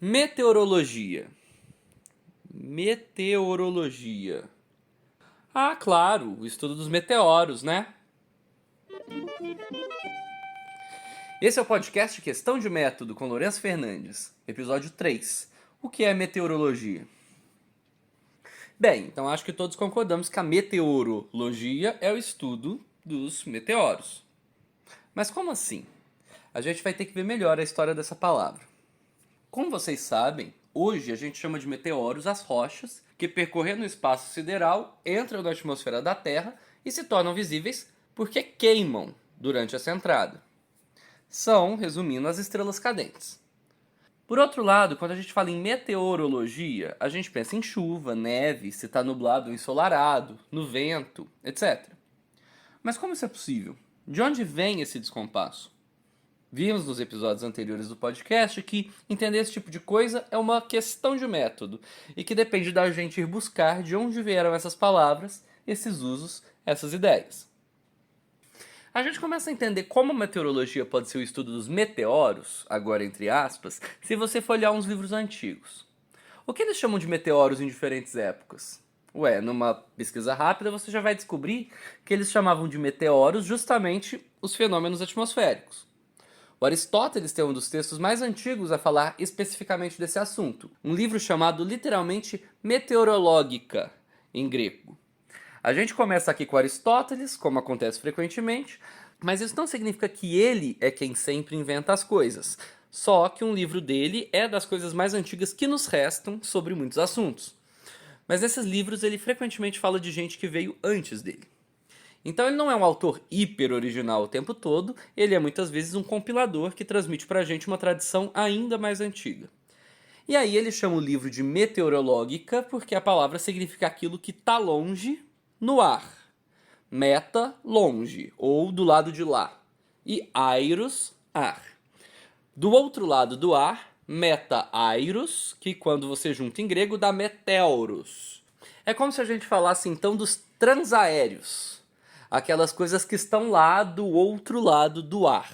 Meteorologia. Meteorologia. Ah, claro, o estudo dos meteoros, né? Esse é o podcast Questão de Método com Lourenço Fernandes, episódio 3. O que é meteorologia? Bem, então acho que todos concordamos que a meteorologia é o estudo dos meteoros. Mas como assim? A gente vai ter que ver melhor a história dessa palavra. Como vocês sabem, hoje a gente chama de meteoros as rochas que, percorrendo o espaço sideral, entram na atmosfera da Terra e se tornam visíveis porque queimam durante essa entrada. São, resumindo, as estrelas cadentes. Por outro lado, quando a gente fala em meteorologia, a gente pensa em chuva, neve, se está nublado ou ensolarado, no vento, etc. Mas como isso é possível? De onde vem esse descompasso? Vimos nos episódios anteriores do podcast que entender esse tipo de coisa é uma questão de método e que depende da gente ir buscar de onde vieram essas palavras, esses usos, essas ideias. A gente começa a entender como a meteorologia pode ser o estudo dos meteoros, agora entre aspas, se você for olhar uns livros antigos. O que eles chamam de meteoros em diferentes épocas? Ué, numa pesquisa rápida você já vai descobrir que eles chamavam de meteoros justamente os fenômenos atmosféricos. O Aristóteles tem um dos textos mais antigos a falar especificamente desse assunto, um livro chamado literalmente Meteorológica, em grego. A gente começa aqui com Aristóteles, como acontece frequentemente, mas isso não significa que ele é quem sempre inventa as coisas. Só que um livro dele é das coisas mais antigas que nos restam sobre muitos assuntos. Mas nesses livros ele frequentemente fala de gente que veio antes dele. Então ele não é um autor hiper original o tempo todo, ele é muitas vezes um compilador que transmite pra gente uma tradição ainda mais antiga. E aí ele chama o livro de meteorológica porque a palavra significa aquilo que está longe no ar. Meta, longe, ou do lado de lá. E airos, ar. Do outro lado do ar, meta-airos, que quando você junta em grego dá meteoros. É como se a gente falasse então dos transaéreos. Aquelas coisas que estão lá do outro lado do ar.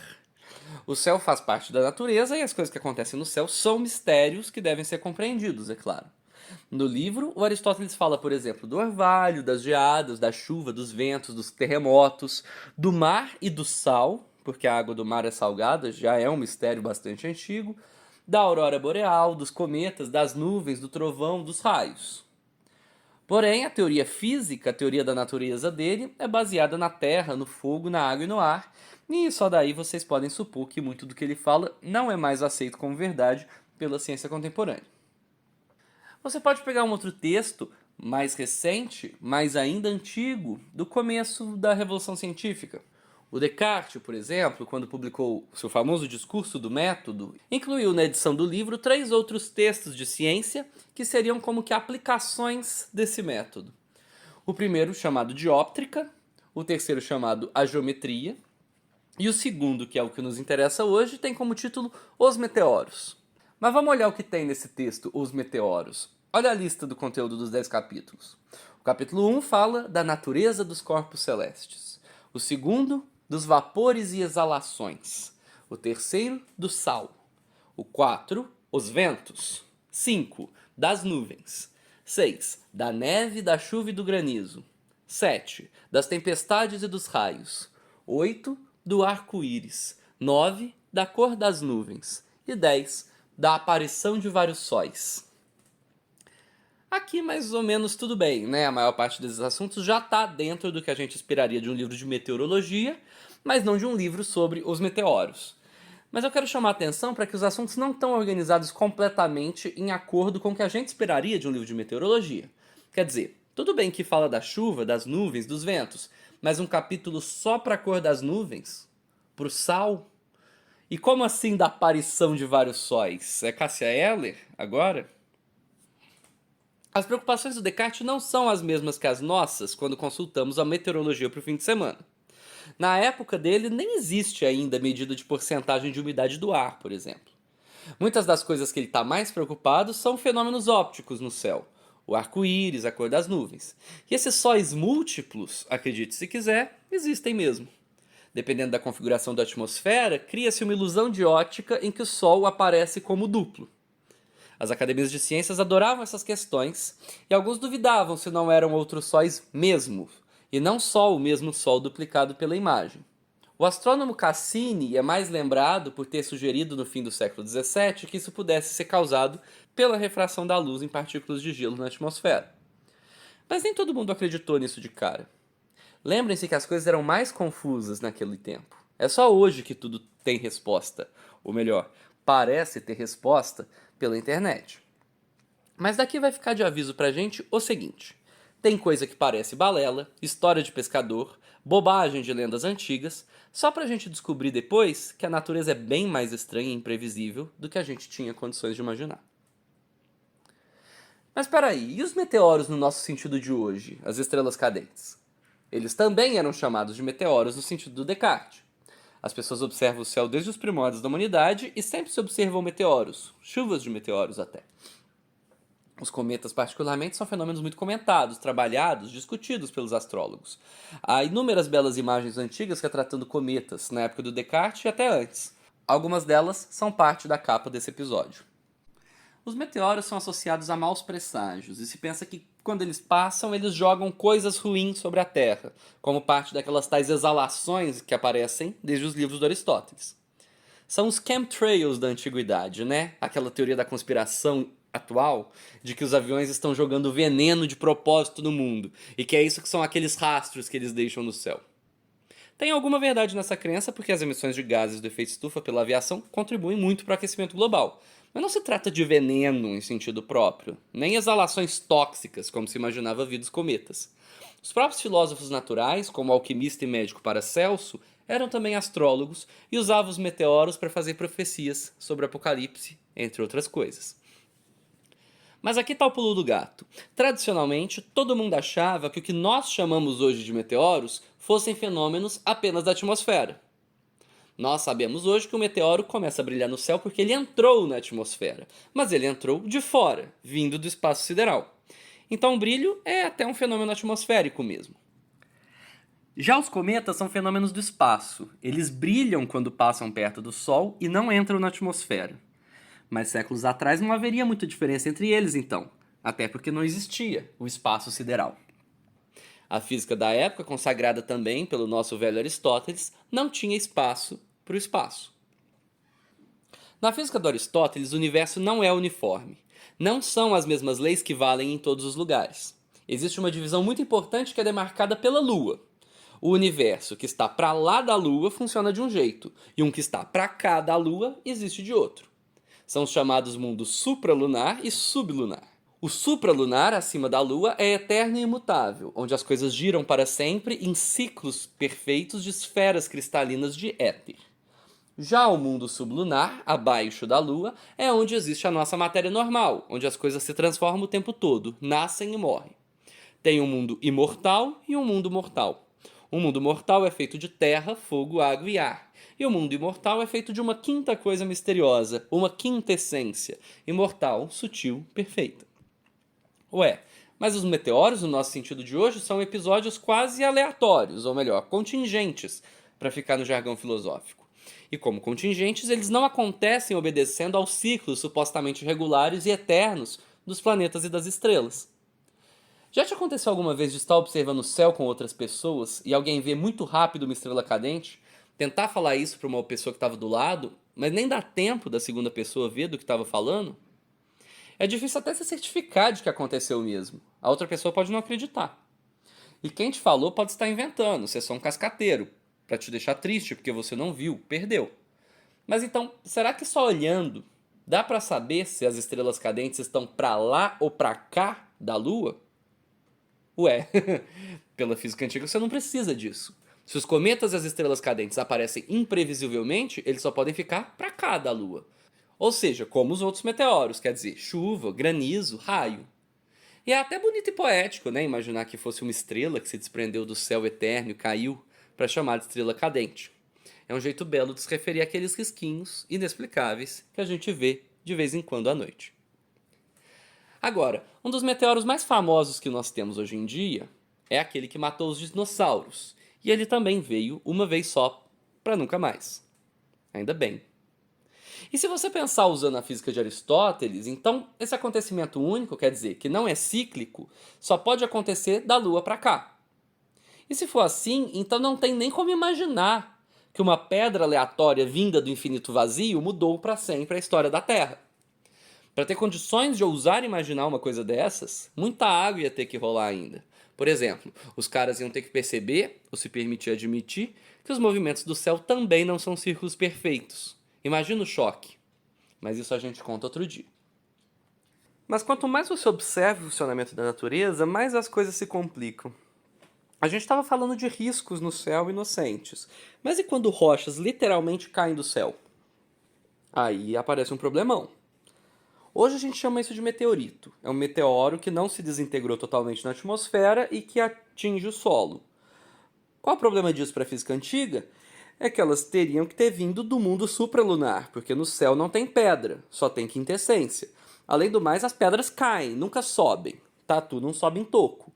O céu faz parte da natureza e as coisas que acontecem no céu são mistérios que devem ser compreendidos, é claro. No livro, o Aristóteles fala, por exemplo, do orvalho, das geadas, da chuva, dos ventos, dos terremotos, do mar e do sal, porque a água do mar é salgada, já é um mistério bastante antigo, da aurora boreal, dos cometas, das nuvens, do trovão, dos raios. Porém, a teoria física, a teoria da natureza dele, é baseada na terra, no fogo, na água e no ar, e só daí vocês podem supor que muito do que ele fala não é mais aceito como verdade pela ciência contemporânea. Você pode pegar um outro texto mais recente, mas ainda antigo, do começo da Revolução Científica. O Descartes, por exemplo, quando publicou seu famoso Discurso do Método, incluiu na edição do livro 3 outros textos de ciência que seriam como que aplicações desse método. O primeiro chamado Dióptrica, o terceiro chamado A Geometria, e o segundo, que é o que nos interessa hoje, tem como título Os Meteoros. Mas vamos olhar o que tem nesse texto, Os Meteoros. Olha a lista do conteúdo dos 10 capítulos. O capítulo 1 fala da natureza dos corpos celestes. O segundo, dos vapores e exalações. O terceiro, do sal. O 4, os ventos. 5, das nuvens. 6, da neve, da chuva e do granizo. 7, das tempestades e dos raios. 8, do arco-íris. 9, da cor das nuvens. E 10, da aparição de vários sóis. Aqui mais ou menos tudo bem, né? A maior parte desses assuntos já está dentro do que a gente esperaria de um livro de meteorologia, mas não de um livro sobre os meteoros. Mas eu quero chamar a atenção para que os assuntos não estão organizados completamente em acordo com o que a gente esperaria de um livro de meteorologia. Quer dizer, tudo bem que fala da chuva, das nuvens, dos ventos, mas um capítulo só para a cor das nuvens? Para o sal? E como assim da aparição de vários sóis? É Cássia Eller agora? As preocupações do Descartes não são as mesmas que as nossas quando consultamos a meteorologia para o fim de semana. Na época dele, nem existe ainda medida de porcentagem de umidade do ar, por exemplo. Muitas das coisas que ele está mais preocupado são fenômenos ópticos no céu, o arco-íris, a cor das nuvens. E esses sóis múltiplos, acredite se quiser, existem mesmo. Dependendo da configuração da atmosfera, cria-se uma ilusão de ótica em que o Sol aparece como duplo. As academias de ciências adoravam essas questões e alguns duvidavam se não eram outros sóis mesmo, e não só o mesmo Sol duplicado pela imagem. O astrônomo Cassini é mais lembrado por ter sugerido no fim do século XVII que isso pudesse ser causado pela refração da luz em partículas de gelo na atmosfera. Mas nem todo mundo acreditou nisso de cara. Lembrem-se que as coisas eram mais confusas naquele tempo. É só hoje que tudo tem resposta. Ou melhor, parece ter resposta pela internet. Mas daqui vai ficar de aviso pra gente o seguinte. Tem coisa que parece balela, história de pescador, bobagem de lendas antigas, só pra gente descobrir depois que a natureza é bem mais estranha e imprevisível do que a gente tinha condições de imaginar. Mas peraí, e os meteoros no nosso sentido de hoje, as estrelas cadentes? Eles também eram chamados de meteoros no sentido do Descartes. As pessoas observam o céu desde os primórdios da humanidade e sempre se observam meteoros, chuvas de meteoros até. Os cometas, particularmente, são fenômenos muito comentados, trabalhados, discutidos pelos astrólogos. Há inúmeras belas imagens antigas retratando cometas, na época do Descartes e até antes. Algumas delas são parte da capa desse episódio. Os meteoros são associados a maus presságios, e se pensa que, quando eles passam, eles jogam coisas ruins sobre a Terra, como parte daquelas tais exalações que aparecem desde os livros do Aristóteles. São os chemtrails da antiguidade, né? Aquela teoria da conspiração atual de que os aviões estão jogando veneno de propósito no mundo e que é isso que são aqueles rastros que eles deixam no céu. Tem alguma verdade nessa crença porque as emissões de gases do efeito estufa pela aviação contribuem muito para o aquecimento global. Mas não se trata de veneno em sentido próprio, nem exalações tóxicas como se imaginava vir dos cometas. Os próprios filósofos naturais, como o alquimista e médico Paracelso, eram também astrólogos e usavam os meteoros para fazer profecias sobre o apocalipse, entre outras coisas. Mas aqui está o pulo do gato. Tradicionalmente, todo mundo achava que o que nós chamamos hoje de meteoros fossem fenômenos apenas da atmosfera. Nós sabemos hoje que o meteoro começa a brilhar no céu porque ele entrou na atmosfera, mas ele entrou de fora, vindo do espaço sideral. Então o brilho é até um fenômeno atmosférico mesmo. Já os cometas são fenômenos do espaço. Eles brilham quando passam perto do Sol e não entram na atmosfera. Mas séculos atrás não haveria muita diferença entre eles, então, até porque não existia o espaço sideral. A física da época, consagrada também pelo nosso velho Aristóteles, não tinha espaço para o espaço. Na física do Aristóteles, o universo não é uniforme. Não são as mesmas leis que valem em todos os lugares. Existe uma divisão muito importante que é demarcada pela Lua. O universo que está para lá da Lua funciona de um jeito, e um que está para cá da Lua existe de outro. São os chamados mundos supralunar e sublunar. O supralunar, acima da Lua, é eterno e imutável, onde as coisas giram para sempre em ciclos perfeitos de esferas cristalinas de éter. Já o mundo sublunar, abaixo da Lua, é onde existe a nossa matéria normal, onde as coisas se transformam o tempo todo, nascem e morrem. Tem um mundo imortal e um mundo mortal. O mundo mortal é feito de terra, fogo, água e ar. E o mundo imortal é feito de uma quinta coisa misteriosa, uma quinta essência, imortal, sutil, perfeita. Ué, mas os meteoros, no nosso sentido de hoje, são episódios quase aleatórios, ou melhor, contingentes, para ficar no jargão filosófico. E como contingentes, eles não acontecem obedecendo aos ciclos supostamente regulares e eternos dos planetas e das estrelas. Já te aconteceu alguma vez de estar observando o céu com outras pessoas e alguém vê muito rápido uma estrela cadente, tentar falar isso para uma pessoa que estava do lado, mas nem dá tempo da segunda pessoa ver do que estava falando? É difícil até se certificar de que aconteceu mesmo. A outra pessoa pode não acreditar. E quem te falou pode estar inventando, ser só um cascateiro, para te deixar triste porque você não viu, perdeu. Mas então, será que só olhando dá para saber se as estrelas cadentes estão para lá ou para cá da Lua? Ué, pela física antiga você não precisa disso. Se os cometas e as estrelas cadentes aparecem imprevisivelmente, eles só podem ficar para cá da Lua. Ou seja, como os outros meteoros, quer dizer, chuva, granizo, raio. E é até bonito e poético, né? Imaginar que fosse uma estrela que se desprendeu do céu eterno e caiu para chamar de estrela cadente. É um jeito belo de se referir àqueles risquinhos inexplicáveis que a gente vê de vez em quando à noite. Agora, um dos meteoros mais famosos que nós temos hoje em dia é aquele que matou os dinossauros. E ele também veio uma vez só, para nunca mais. Ainda bem. E se você pensar usando a física de Aristóteles, então esse acontecimento único, quer dizer, que não é cíclico, só pode acontecer da Lua para cá. E se for assim, então não tem nem como imaginar que uma pedra aleatória vinda do infinito vazio mudou para sempre a história da Terra. Para ter condições de ousar imaginar uma coisa dessas, muita água ia ter que rolar ainda. Por exemplo, os caras iam ter que perceber, ou se permitir admitir, que os movimentos do céu também não são círculos perfeitos. Imagina o choque. Mas isso a gente conta outro dia. Mas quanto mais você observa o funcionamento da natureza, mais as coisas se complicam. A gente estava falando de riscos no céu inocentes. Mas e quando rochas literalmente caem do céu? Aí aparece um problemão. Hoje a gente chama isso de meteorito. É um meteoro que não se desintegrou totalmente na atmosfera e que atinge o solo. Qual o problema disso para a física antiga? É que elas teriam que ter vindo do mundo supralunar, porque no céu não tem pedra, só tem quintessência. Além do mais, as pedras caem, nunca sobem. Tatu não sobe em toco.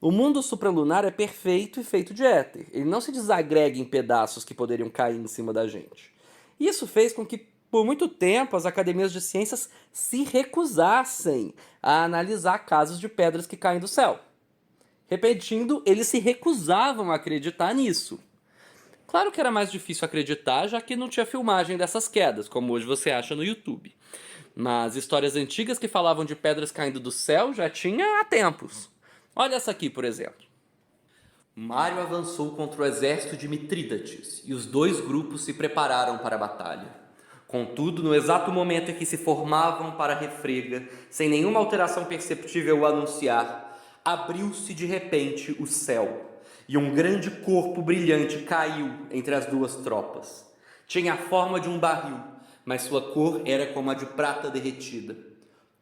O mundo supralunar é perfeito e feito de éter. Ele não se desagrega em pedaços que poderiam cair em cima da gente. Isso fez com que, por muito tempo, as academias de ciências se recusassem a analisar casos de pedras que caem do céu. Repetindo, eles se recusavam a acreditar nisso. Claro que era mais difícil acreditar, já que não tinha filmagem dessas quedas, como hoje você acha no YouTube. Mas histórias antigas que falavam de pedras caindo do céu já tinha há tempos. Olha essa aqui, por exemplo. Mário avançou contra o exército de Mitrídates, e os dois grupos se prepararam para a batalha. Contudo, no exato momento em que se formavam para a refrega, sem nenhuma alteração perceptível a anunciar, abriu-se de repente o céu, e um grande corpo brilhante caiu entre as duas tropas. Tinha a forma de um barril, mas sua cor era como a de prata derretida.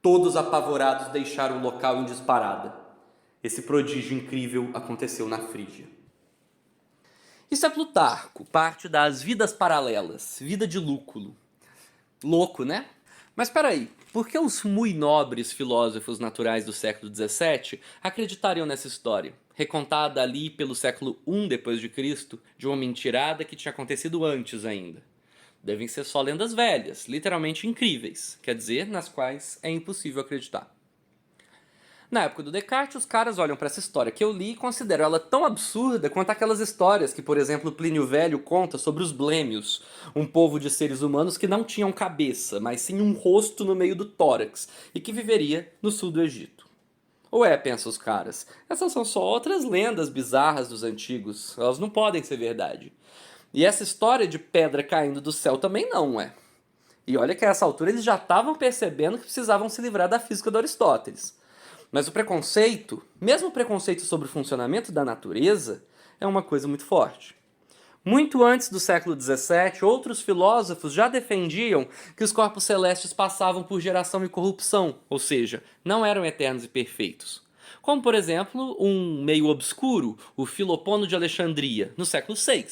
Todos apavorados deixaram o local em disparada. Esse prodígio incrível aconteceu na Frígia. Isso é Plutarco, parte das Vidas Paralelas, vida de Lúculo. Louco, né? Mas peraí, por que os muito nobres filósofos naturais do século XVII acreditariam nessa história, recontada ali pelo século I d.C., de uma mentirada que tinha acontecido antes ainda? Devem ser só lendas velhas, literalmente incríveis, quer dizer, nas quais é impossível acreditar. Na época do Descartes, os caras olham para essa história que eu li e consideram ela tão absurda quanto aquelas histórias que, por exemplo, Plínio Velho conta sobre os blêmios, um povo de seres humanos que não tinham cabeça, mas sim um rosto no meio do tórax, e que viveria no sul do Egito. Ou pensam os caras, essas são só outras lendas bizarras dos antigos, elas não podem ser verdade. E essa história de pedra caindo do céu também não é. E olha que a essa altura eles já estavam percebendo que precisavam se livrar da física de Aristóteles. Mas o preconceito, mesmo o preconceito sobre o funcionamento da natureza, é uma coisa muito forte. Muito antes do século XVII, outros filósofos já defendiam que os corpos celestes passavam por geração e corrupção, ou seja, não eram eternos e perfeitos. Como, por exemplo, um meio obscuro, o Filopono de Alexandria, no século VI.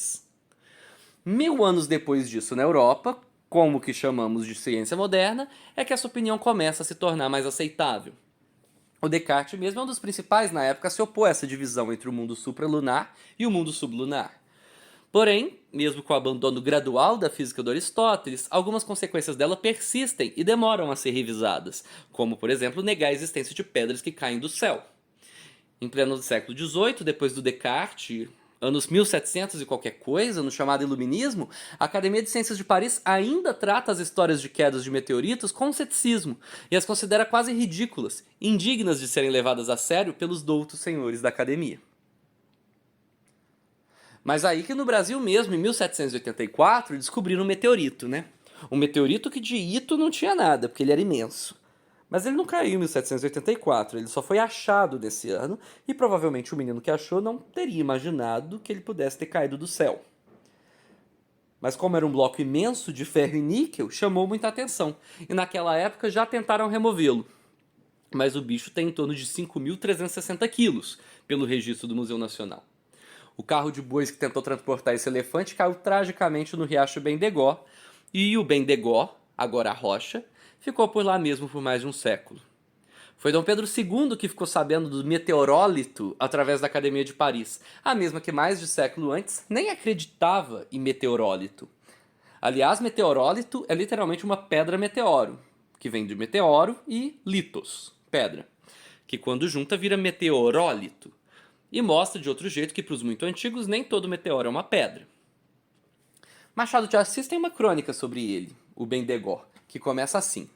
1000 anos depois disso na Europa, como o que chamamos de ciência moderna, é que essa opinião começa a se tornar mais aceitável. O Descartes mesmo é um dos principais na época a se opor a essa divisão entre o mundo supralunar e o mundo sublunar. Porém, mesmo com o abandono gradual da física de Aristóteles, algumas consequências dela persistem e demoram a ser revisadas, como, por exemplo, negar a existência de pedras que caem do céu. Em pleno século XVIII, depois do Descartes, anos 1700 e qualquer coisa, no chamado Iluminismo, a Academia de Ciências de Paris ainda trata as histórias de quedas de meteoritos com ceticismo e as considera quase ridículas, indignas de serem levadas a sério pelos doutos senhores da Academia. Mas aí que no Brasil mesmo, em 1784, descobriram um meteorito, né? Um meteorito que de Ito não tinha nada, porque ele era imenso. Mas ele não caiu em 1784, ele só foi achado nesse ano, e provavelmente o menino que achou não teria imaginado que ele pudesse ter caído do céu. Mas como era um bloco imenso de ferro e níquel, chamou muita atenção, e naquela época já tentaram removê-lo. Mas o bicho tem em torno de 5.360 quilos, pelo registro do Museu Nacional. O carro de bois que tentou transportar esse elefante caiu tragicamente no riacho Bendegó, e o Bendegó, agora a rocha, ficou por lá mesmo por mais de um século. Foi Dom Pedro II que ficou sabendo do meteorólito através da Academia de Paris, a mesma que mais de século antes nem acreditava em meteorólito. Aliás, meteorólito é literalmente uma pedra meteoro, que vem de meteoro e litos, pedra, que quando junta vira meteorólito, e mostra de outro jeito que para os muito antigos nem todo meteoro é uma pedra. Machado de Assis tem uma crônica sobre ele, o Bendegó, que começa assim: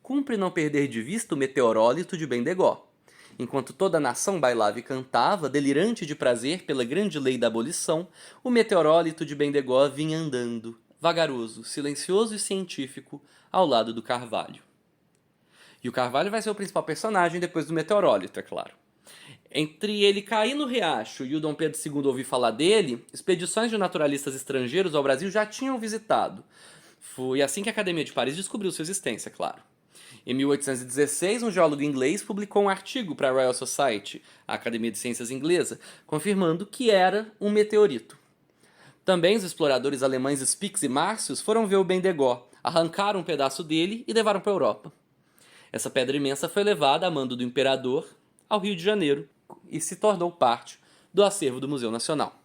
cumpre não perder de vista o meteorólito de Bendegó. Enquanto toda a nação bailava e cantava, delirante de prazer pela grande lei da abolição, o meteorólito de Bendegó vinha andando, vagaroso, silencioso e científico, ao lado do Carvalho. E o Carvalho vai ser o principal personagem depois do meteorólito, é claro. Entre ele cair no riacho e o Dom Pedro II ouvir falar dele, expedições de naturalistas estrangeiros ao Brasil já tinham visitado. Foi assim que a Academia de Paris descobriu sua existência, claro. Em 1816, um geólogo inglês publicou um artigo para a Royal Society, a Academia de Ciências Inglesa, confirmando que era um meteorito. Também os exploradores alemães Spix e Marcius foram ver o Bendegó, arrancaram um pedaço dele e levaram para a Europa. Essa pedra imensa foi levada a mando do imperador ao Rio de Janeiro e se tornou parte do acervo do Museu Nacional.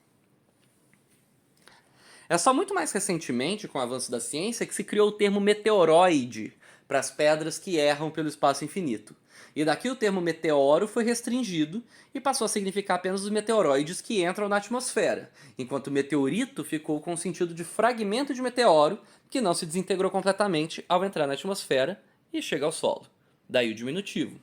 É só muito mais recentemente, com o avanço da ciência, que se criou o termo meteoroide para as pedras que erram pelo espaço infinito. E daqui o termo meteoro foi restringido e passou a significar apenas os meteoroides que entram na atmosfera, enquanto o meteorito ficou com o sentido de fragmento de meteoro que não se desintegrou completamente ao entrar na atmosfera e chega ao solo. Daí o diminutivo.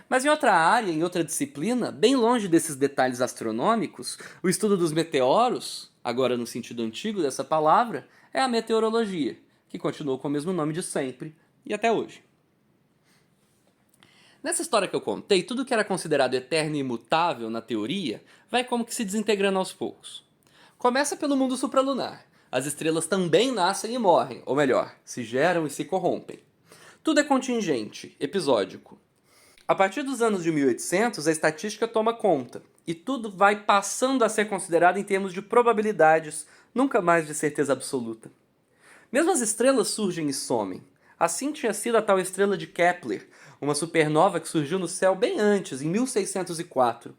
Mas em outra área, em outra disciplina, bem longe desses detalhes astronômicos, o estudo dos meteoros, agora no sentido antigo dessa palavra, é a meteorologia, que continuou com o mesmo nome de sempre e até hoje. Nessa história que eu contei, tudo que era considerado eterno e imutável na teoria vai como que se desintegrando aos poucos. Começa pelo mundo supralunar. As estrelas também nascem e morrem, ou melhor, se geram e se corrompem. Tudo é contingente, episódico. A partir dos anos de 1800, a estatística toma conta, e tudo vai passando a ser considerado em termos de probabilidades, nunca mais de certeza absoluta. Mesmo as estrelas surgem e somem. Assim tinha sido a tal estrela de Kepler, uma supernova que surgiu no céu bem antes, em 1604.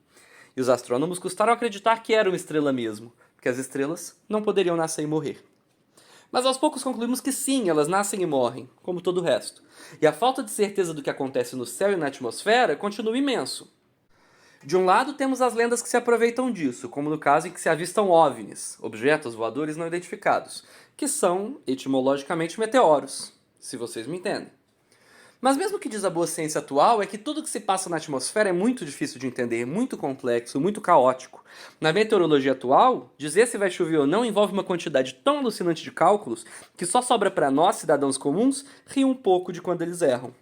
E os astrônomos custaram acreditar que era uma estrela mesmo, porque as estrelas não poderiam nascer e morrer. Mas aos poucos concluímos que sim, elas nascem e morrem, como todo o resto. E a falta de certeza do que acontece no céu e na atmosfera continua imenso. De um lado, temos as lendas que se aproveitam disso, como no caso em que se avistam OVNIs, objetos voadores não identificados, que são, etimologicamente, meteoros, se vocês me entendem. Mas mesmo o que diz a boa ciência atual é que tudo que se passa na atmosfera é muito difícil de entender, muito complexo, muito caótico. Na meteorologia atual, dizer se vai chover ou não envolve uma quantidade tão alucinante de cálculos que só sobra para nós, cidadãos comuns, rir um pouco de quando eles erram.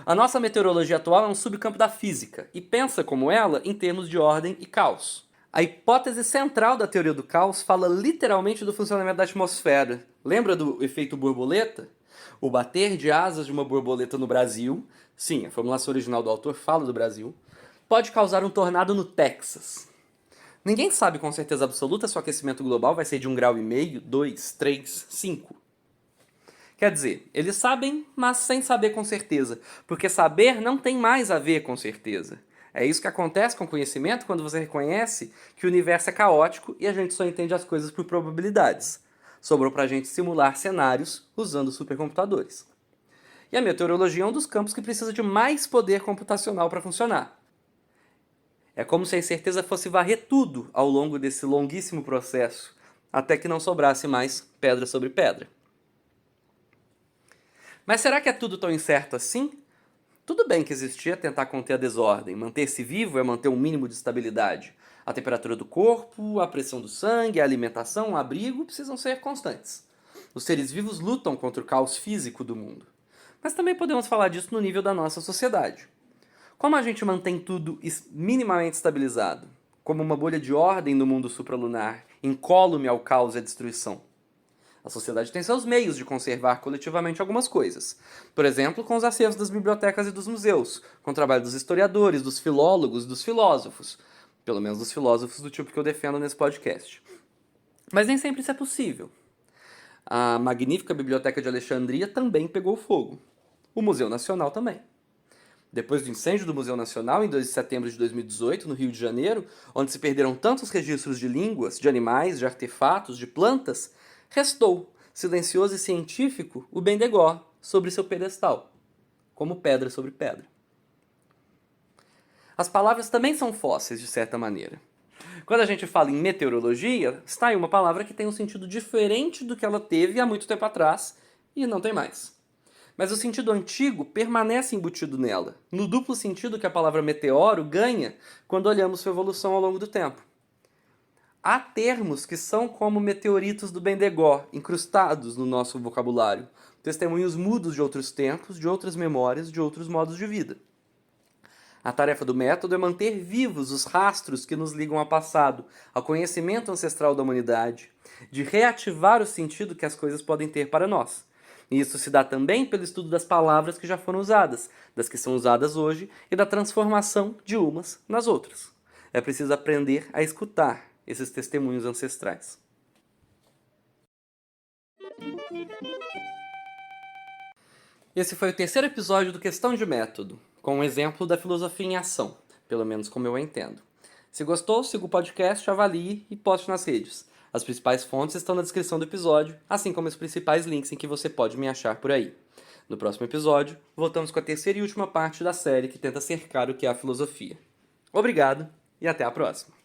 A nossa meteorologia atual é um subcampo da física e pensa, como ela, em termos de ordem e caos. A hipótese central da teoria do caos fala literalmente do funcionamento da atmosfera. Lembra do efeito borboleta? O bater de asas de uma borboleta no Brasil, sim, a formulação original do autor fala do Brasil, pode causar um tornado no Texas. Ninguém sabe com certeza absoluta se o aquecimento global vai ser de 1,5 grau, 2, 3, 5. Quer dizer, eles sabem, mas sem saber com certeza, porque saber não tem mais a ver com certeza. É isso que acontece com o conhecimento quando você reconhece que o universo é caótico e a gente só entende as coisas por probabilidades. Sobrou pra gente simular cenários usando supercomputadores. E a meteorologia é um dos campos que precisa de mais poder computacional para funcionar. É como se a incerteza fosse varrer tudo ao longo desse longuíssimo processo, até que não sobrasse mais pedra sobre pedra. Mas será que é tudo tão incerto assim? Tudo bem que existia tentar conter a desordem, manter-se vivo é manter um mínimo de estabilidade. A temperatura do corpo, a pressão do sangue, a alimentação, o abrigo precisam ser constantes. Os seres vivos lutam contra o caos físico do mundo. Mas também podemos falar disso no nível da nossa sociedade. Como a gente mantém tudo minimamente estabilizado? Como uma bolha de ordem no mundo supralunar, incólume ao caos e à destruição? A sociedade tem seus meios de conservar coletivamente algumas coisas. Por exemplo, com os acervos das bibliotecas e dos museus, com o trabalho dos historiadores, dos filólogos, dos filósofos. Pelo menos dos filósofos do tipo que eu defendo nesse podcast. Mas nem sempre isso é possível. A magnífica Biblioteca de Alexandria também pegou fogo. O Museu Nacional também. Depois do incêndio do Museu Nacional, em 2 de setembro de 2018, no Rio de Janeiro, onde se perderam tantos registros de línguas, de animais, de artefatos, de plantas, restou, silencioso e científico, o Bendegó sobre seu pedestal, como pedra sobre pedra. As palavras também são fósseis, de certa maneira. Quando a gente fala em meteorologia, está aí uma palavra que tem um sentido diferente do que ela teve há muito tempo atrás e não tem mais. Mas o sentido antigo permanece embutido nela, no duplo sentido que a palavra meteoro ganha quando olhamos sua evolução ao longo do tempo. Há termos que são como meteoritos do Bendegó, incrustados no nosso vocabulário, testemunhos mudos de outros tempos, de outras memórias, de outros modos de vida. A tarefa do método é manter vivos os rastros que nos ligam ao passado, ao conhecimento ancestral da humanidade, de reativar o sentido que as coisas podem ter para nós. E isso se dá também pelo estudo das palavras que já foram usadas, das que são usadas hoje e da transformação de umas nas outras. É preciso aprender a escutar esses testemunhos ancestrais. Esse foi o terceiro episódio do Questão de Método, com um exemplo da filosofia em ação, pelo menos como eu a entendo. Se gostou, siga o podcast, avalie e poste nas redes. As principais fontes estão na descrição do episódio, assim como os principais links em que você pode me achar por aí. No próximo episódio, voltamos com a terceira e última parte da série que tenta cercar o que é a filosofia. Obrigado e até a próxima!